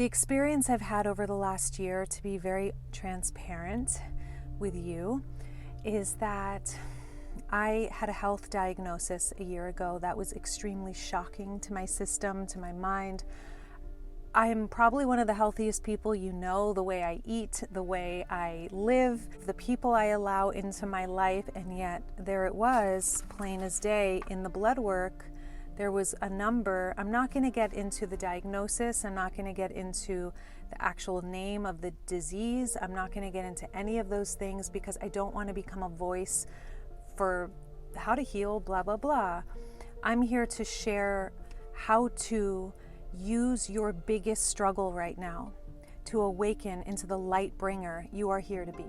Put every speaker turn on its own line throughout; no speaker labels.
The experience I've had over the last year, to be very transparent with you, is that I had a health diagnosis a year ago that was extremely shocking to my system, to my mind. I'm probably one of the healthiest people you know, the way I eat, the way I live, the people I allow into my life, and yet there it was, plain as day, in the blood work. There was a number. I'm not going to get into the diagnosis. I'm not going to get into the actual name of the disease. I'm not going to get into any of those things because I don't want to become a voice for how to heal, blah, blah, blah. I'm here to share how to use your biggest struggle right now to awaken into the light bringer you are here to be.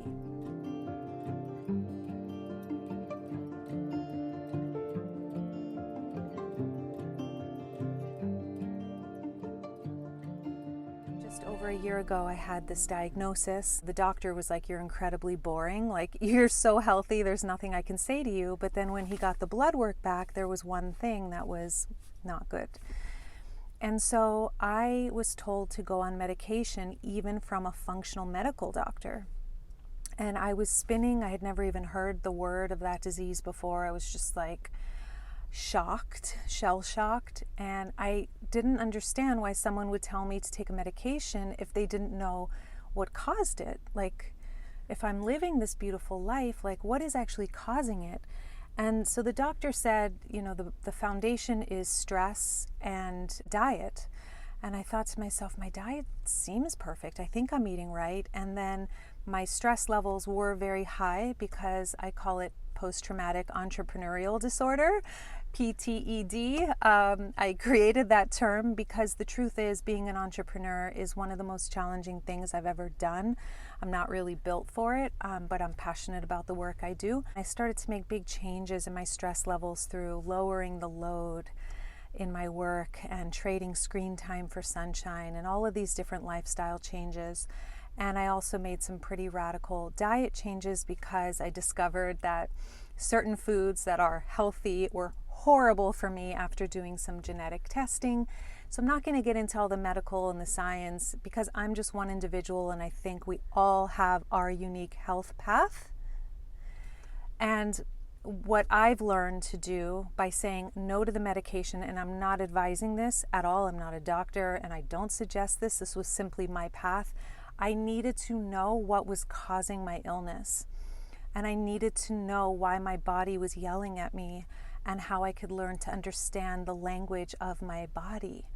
Just over a year ago, I had this diagnosis. The doctor was like, "You're incredibly boring. Like, you're so healthy. There's nothing I can say to you." But then when he got the blood work back, there was one thing that was not good. And so I was told to go on medication, even from a functional medical doctor. And I was spinning. I had never even heard the word of that disease before. I was just like shocked, shell-shocked, and I didn't understand why someone would tell me to take a medication if they didn't know what caused it. Like, if I'm living this beautiful life, like, what is actually causing it? And so the doctor said, you know, the foundation is stress and diet. And I thought to myself, my diet seems perfect. I think I'm eating right. And then my stress levels were very high because I call it post-traumatic entrepreneurial disorder, PTED. I created that term because the truth is, being an entrepreneur is one of the most challenging things I've ever done. I'm not really built for it, but I'm passionate about the work I do. I started to make big changes in my stress levels through lowering the load in my work and trading screen time for sunshine and all of these different lifestyle changes. And I also made some pretty radical diet changes because I discovered that certain foods that are healthy were horrible for me after doing some genetic testing. So I'm not going to get into all the medical and the science because I'm just one individual, and I think we all have our unique health path. And what I've learned to do by saying no to the medication, and I'm not advising this at all, I'm not a doctor and I don't suggest this, this was simply my path. I needed to know what was causing my illness, and I needed to know why my body was yelling at me and how I could learn to understand the language of my body,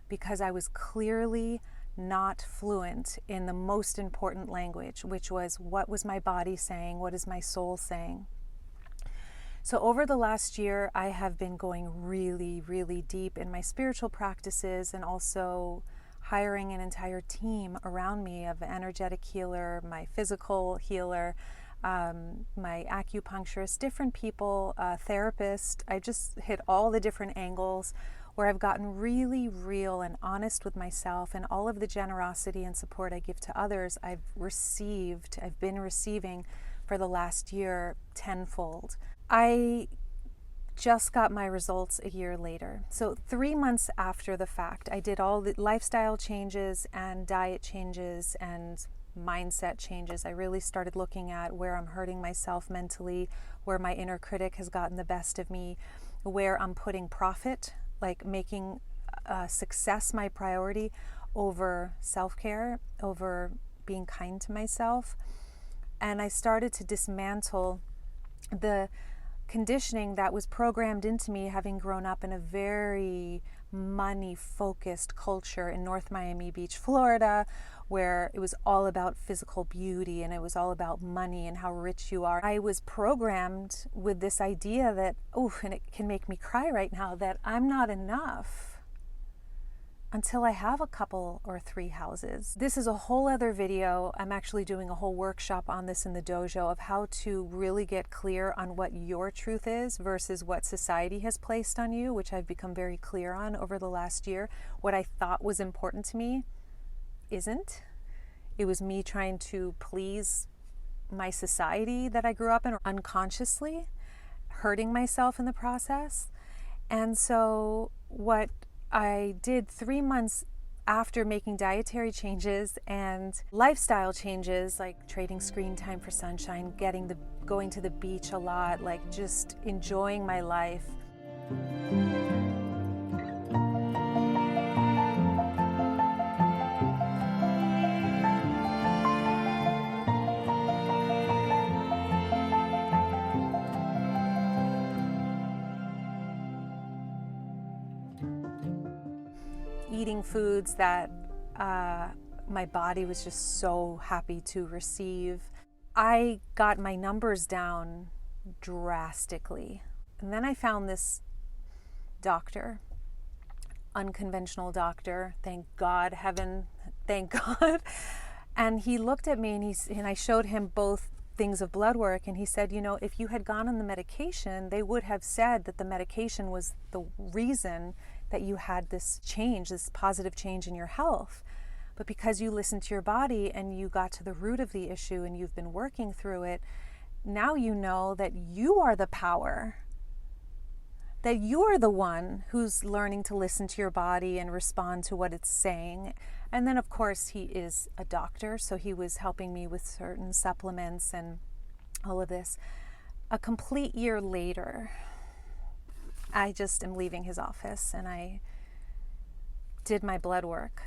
because I was clearly not fluent in the most important language, which was, what was my body saying? What is my soul saying? So over the last year, I have been going really, really deep in my spiritual practices, and also hiring an entire team around me of energetic healer, my physical healer, my acupuncturist, different people, therapist. I just hit all the different angles where I've gotten really real and honest with myself, and all of the generosity and support I give to others, I've been receiving for the last year tenfold. I just got my results a year later. So 3 months after the fact, I did all the lifestyle changes and diet changes and mindset changes. I really started looking at where I'm hurting myself mentally, where my inner critic has gotten the best of me, where I'm putting profit, like making success my priority over self-care, over being kind to myself. And I started to dismantle the conditioning that was programmed into me, having grown up in a very money-focused culture in North Miami Beach, Florida, where it was all about physical beauty and it was all about money and how rich you are. I was programmed with this idea that, and it can make me cry right now, that I'm not enough until I have a couple or 3 houses. This is a whole other video. I'm actually doing a whole workshop on this in the dojo of how to really get clear on what your truth is versus what society has placed on you, which I've become very clear on over the last year. What I thought was important to me isn't. It was me trying to please my society that I grew up in, unconsciously, hurting myself in the process. And so what I did 3 months after making dietary changes and lifestyle changes, like trading screen time for sunshine, going to the beach a lot, like just enjoying my life. Eating foods that my body was just so happy to receive. I got my numbers down drastically. And then I found this doctor, unconventional doctor, thank God, heaven, thank God. And he looked at me and I showed him both things of blood work, and he said, you know, if you had gone on the medication, they would have said that the medication was the reason that you had this change, this positive change in your health. But because you listened to your body and you got to the root of the issue and you've been working through it, now you know that you are the power, that you're the one who's learning to listen to your body and respond to what it's saying. And then, of course, he is a doctor, so he was helping me with certain supplements and all of this. A complete year later, I just am leaving his office and I did my blood work.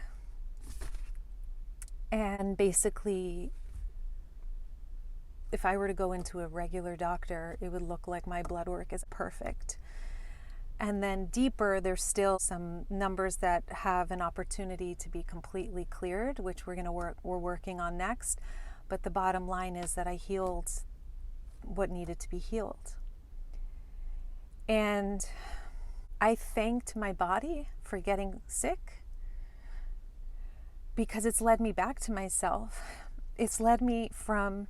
And basically, if I were to go into a regular doctor, it would look like my blood work is perfect. And then deeper, there's still some numbers that have an opportunity to be completely cleared, which we're working on next. But the bottom line is that I healed what needed to be healed. And I thanked my body for getting sick because it's led me back to myself. It's led me from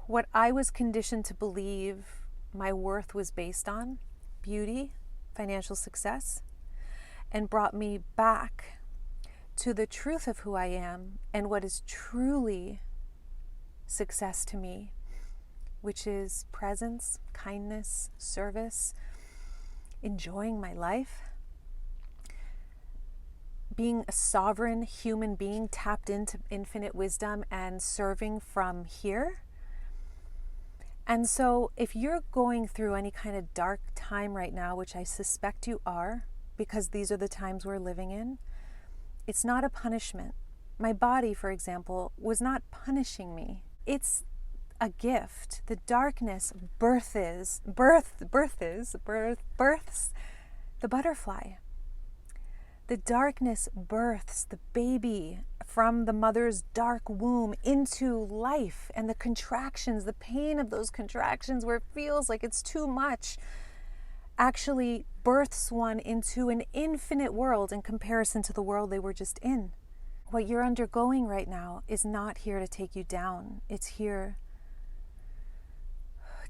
what I was conditioned to believe my worth was based on, beauty, financial success, and brought me back to the truth of who I am and what is truly success to me, which is presence, kindness, service, enjoying my life, being a sovereign human being tapped into infinite wisdom and serving from here. And so if you're going through any kind of dark time right now, which I suspect you are, because these are the times we're living in, it's not a punishment. My body, for example, was not punishing me. It's a gift. The darkness births the butterfly. The darkness births the baby from the mother's dark womb into life, and the contractions, the pain of those contractions where it feels like it's too much, actually births one into an infinite world in comparison to the world they were just in. What you're undergoing right now is not here to take you down. It's here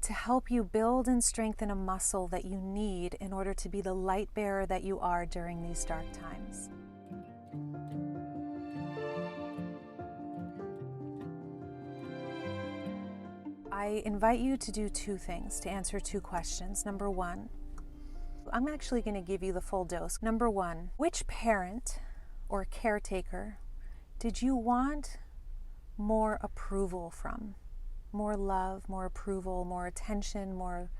to help you build and strengthen a muscle that you need in order to be the light bearer that you are during these dark times. I invite you to do two things to answer two questions. Number one, I'm actually going to give you the full dose. Number one, which parent or caretaker did you want more approval from? More love, more approval, more attention, more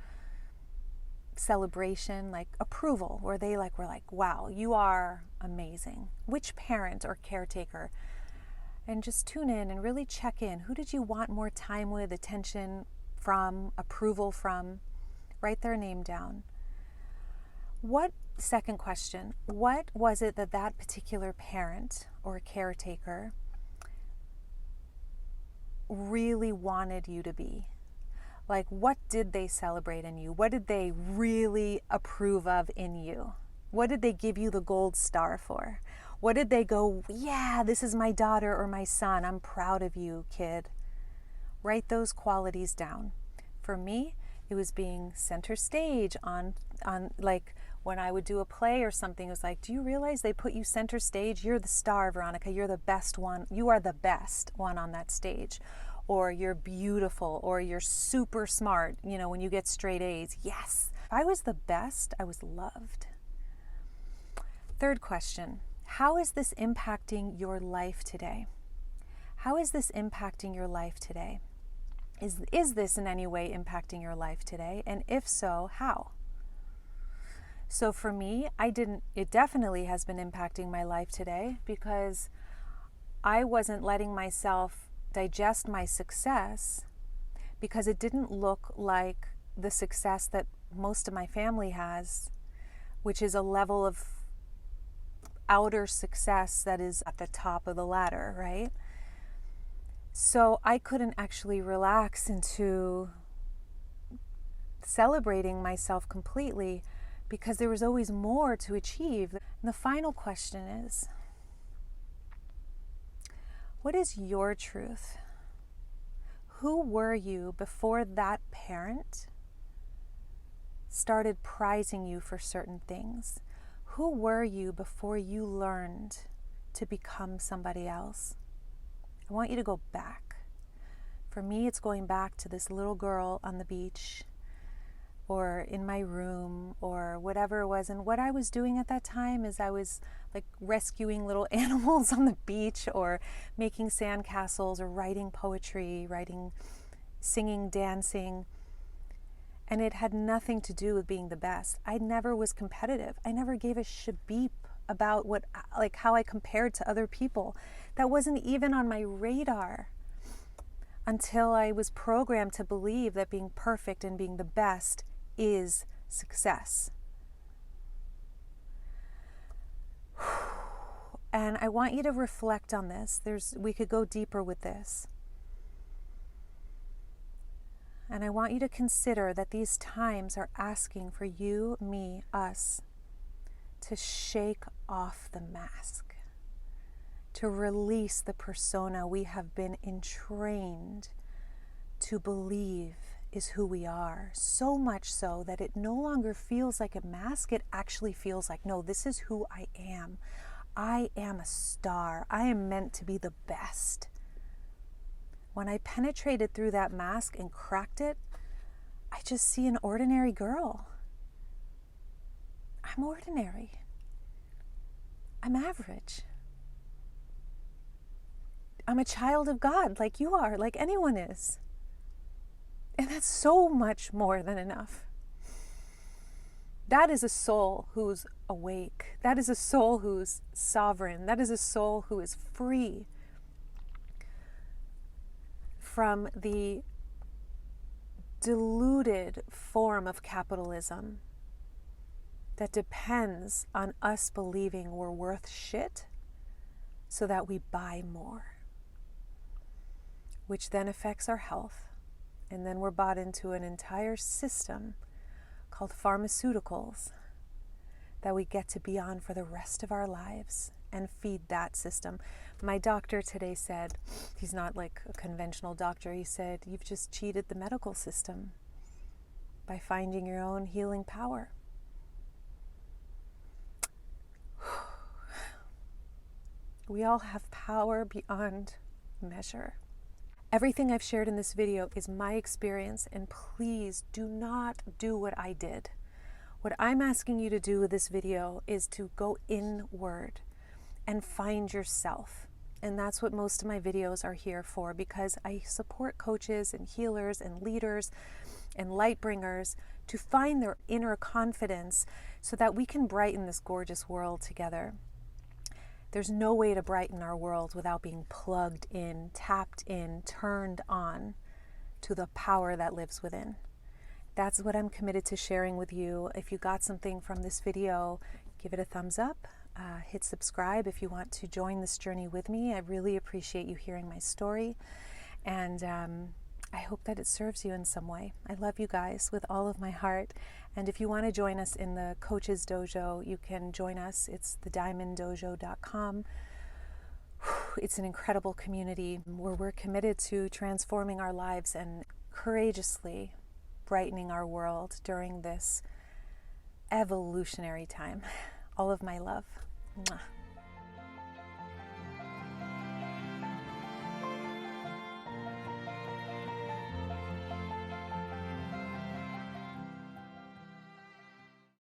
celebration, like approval, where they were like, wow, you are amazing. Which parent or caretaker? And just tune in and really check in. Who did you want more time with, attention from, approval from? Write their name down. Second question, what was it that particular parent or caretaker really wanted you to be? Like, what did they celebrate in you? What did they really approve of in you? What did they give you the gold star for? What did they go, yeah, this is my daughter or my son, I'm proud of you, kid? Write those qualities down. For me, it was being center stage on like when I would do a play or something. It was like, do you realize they put you center stage? You're the star, Veronica. You're the best one. You are the best one on that stage. Or you're beautiful, or you're super smart. You know, when you get straight A's, yes. If I was the best, I was loved. Third question, how is this impacting your life today? How is this impacting your life today? Is this in any way impacting your life today? And if so, how? So for me, it definitely has been impacting my life today because I wasn't letting myself digest my success because it didn't look like the success that most of my family has, which is a level of outer success that is at the top of the ladder, right? So I couldn't actually relax into celebrating myself completely because there was always more to achieve. And the final question is, what is your truth? Who were you before that parent started prizing you for certain things? Who were you before you learned to become somebody else? I want you to go back. For me, it's going back to this little girl on the beach or in my room or whatever it was. And what I was doing at that time is I was like rescuing little animals on the beach or making sandcastles or writing poetry, singing, dancing. And it had nothing to do with being the best. I never was competitive. I never gave a shabeep about how I compared to other people. That wasn't even on my radar until I was programmed to believe that being perfect and being the best is success. And I want you to reflect on this. We could go deeper with this. And I want you to consider that these times are asking for you, me, us, to shake off the mask, to release the persona we have been entrained to believe is who we are, so much so that it no longer feels like a mask. It actually feels like, no, this is who I am. I am a star. I am meant to be the best. When I penetrated through that mask and cracked it, I just see an ordinary girl. I'm ordinary. I'm average. I'm a child of God like you are, like anyone is. And that's so much more than enough. That is a soul who's awake. That is a soul who's sovereign. That is a soul who is free from the deluded form of capitalism that depends on us believing we're worth shit so that we buy more, which then affects our health. And then we're bought into an entire system called pharmaceuticals that we get to be on for the rest of our lives and feed that system. My doctor today said, he's not like a conventional doctor, he said, you've just cheated the medical system by finding your own healing power. We all have power beyond measure. Everything I've shared in this video is my experience, and please do not do what I did. What I'm asking you to do with this video is to go inward and find yourself. And that's what most of my videos are here for, because I support coaches and healers and leaders and light bringers to find their inner confidence so that we can brighten this gorgeous world together. There's no way to brighten our world without being plugged in, tapped in, turned on to the power that lives within. That's what I'm committed to sharing with you. If you got something from this video, give it a thumbs up. Hit subscribe if you want to join this journey with me. I really appreciate you hearing my story. And I hope that it serves you in some way. I love you guys with all of my heart. And if you want to join us in the Coaches Dojo, you can join us. It's thediamonddojo.com. It's an incredible community where we're committed to transforming our lives and courageously brightening our world during this evolutionary time. All of my love. Mwah.